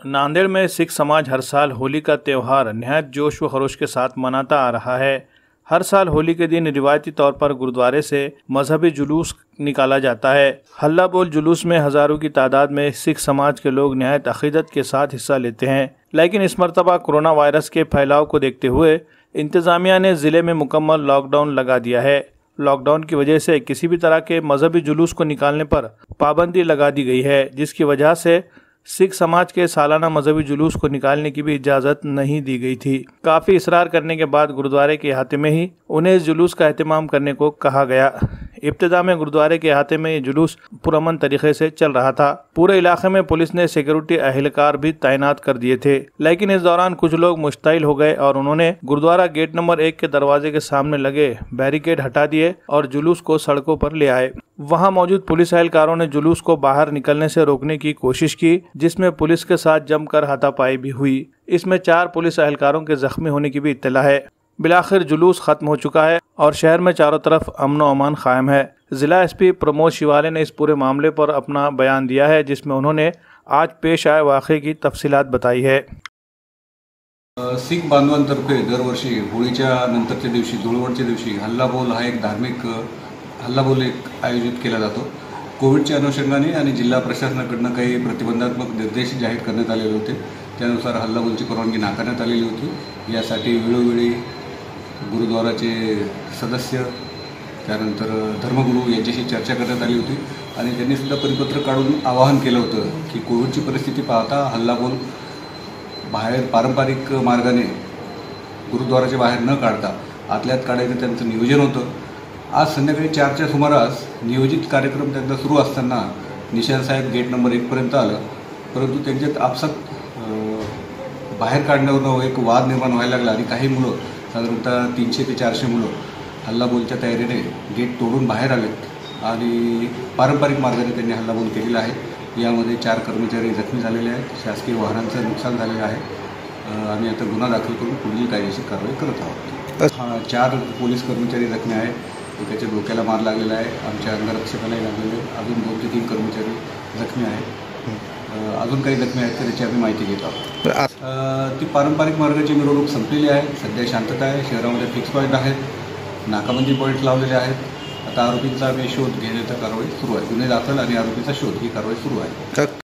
नांदेड़ में सिख समाज हर साल होली का त्यौहार निहायत जोश व खरोश के साथ मनाता आ रहा है। हर साल होली के दिन रिवायती तौर पर गुरुद्वारे से मजहबी जुलूस निकाला जाता है। हल्ला बोल जुलूस में हजारों की तादाद में सिख समाज के लोग निहायत अकीदत के साथ हिस्सा लेते हैं, लेकिन इस मरतबा कोरोना वायरस के फैलाव को देखते हुए इंतजामिया ने जिले में मुकम्मल लॉकडाउन लगा दिया है। लॉकडाउन की वजह से किसी भी तरह के मजहबी जुलूस को निकालने पर पाबंदी लगा दी गई है, जिसकी वजह से सिख समाज के सालाना मजहबी जुलूस को निकालने की भी इजाज़त नहीं दी गई थी। काफ़ी इसरार करने के बाद गुरुद्वारे के अहाते में ही उन्हें इस जुलूस का एहतमाम करने को कहा गया। इब्तिदा में गुरुद्वारे के अहाते में ये जुलूस पुरअमन तरीके से चल रहा था। पूरे इलाके में पुलिस ने सिक्योरिटी अहलकार भी तैनात कर दिए थे, लेकिन इस दौरान कुछ लोग मुश्तइल हो गए और उन्होंने गुरुद्वारा गेट नंबर 1 के दरवाजे के सामने लगे बैरिकेड हटा दिए और जुलूस को सड़कों पर ले आए। वहां मौजूद पुलिस एहलकारों ने जुलूस को बाहर निकलने से रोकने की कोशिश की, जिसमें पुलिस के साथ जमकर हाथापाई भी हुई। इसमें 4 पुलिस एहलकारों के जख्मी होने की भी इत्तला है। बिलाखिर जुलूस खत्म हो चुका है और शहर में चारों तरफ अमन व अमान कायम है। जिला एसपी प्रमोद शिवाले ने इस पूरे मामले पर अपना बयान दिया है, जिसमें उन्होंने आज पेश आए वाक़े की तफसीलात बताई है। शीख बांधवांतर्फे दरवर्षी होळीच्या नंतरच्या दिवशी धुळवडच्या दिवशी हल्लाबोल हा एक धार्मिक हल्लाबोल आयोजित केला जातो। कोविडच्या अनुषंगाने आणि जिल्हा प्रशासनाकडून काही प्रतिबंधात्मक निर्देश जाहीर करण्यात आलेले होते। त्यानुसार हल्लाबोलची परवानगी नाकारण्यात आलेली होती। यासाठी वेळोवेळी गुरुद्वाराचे सदस्य त्यानंतर धर्मगुरू यांच्याशी चर्चा करण्यात आली होती आणि त्यांनी सुद्धा परिपत्र काढून आवाहन केलं होतं की कोविडची परिस्थिती पाहता हल्लाबोल बाहेर पारंपरिक मार्गाने गुरुद्वाराच्या बाहेर न काढता आतल्यात काढायचं त्यांचं नियोजन होतं। आज संध्याकाळी 4च्या सुमारास नियोजित कार्यक्रम त्यांचा सुरू असताना निशान साहेब गेट नंबर 1 पर्यंत आलं, परंतु त्यांच्यात आपसात बाहेर काढण्यावरून एक वाद निर्माण व्हायला लागला आणि काही मुलं साधारणतः 300 ते 400 मुलं हल्लाबोलच्या तयारीने गेट तोडून बाहेर आलेत आणि पारंपरिक मार्गाने त्यांनी हल्लाबोल केलेला आहे। यामध्ये 4 कर्मचारी जखमी झालेले आहेत। शासकीय वाहनांचं नुकसान झालेलं आहे। आम्ही आता गुन्हा दाखल करून पुढील कायदेशीर कारवाई करत आहोत। 4 पोलीस कर्मचारी जखमी आहेत। एकाच्या डोक्याला मार लागलेला आहे, आमच्या अंगरक्षकालाही लागलेले आहे। अजून 2 ते 3 कर्मचारी जखमी आहेत। अजून काही जखमी आहेत तर त्याची आम्ही माहिती घेत आहोत। ती पारंपरिक मार्गाची मिरवणूक संपलेली आहे। सध्या शांतता आहे। शहरामध्ये फिक्स पॉईंट आहेत, नाकाबंदी पॉईंट लावलेले आहेत। आता आरोपींचा आम्ही शोध घेण्याचा कारवाई सुरू आहे। गुन्हे दाखल आणि आरोपीचा शोध ही कारवाई सुरू आहे।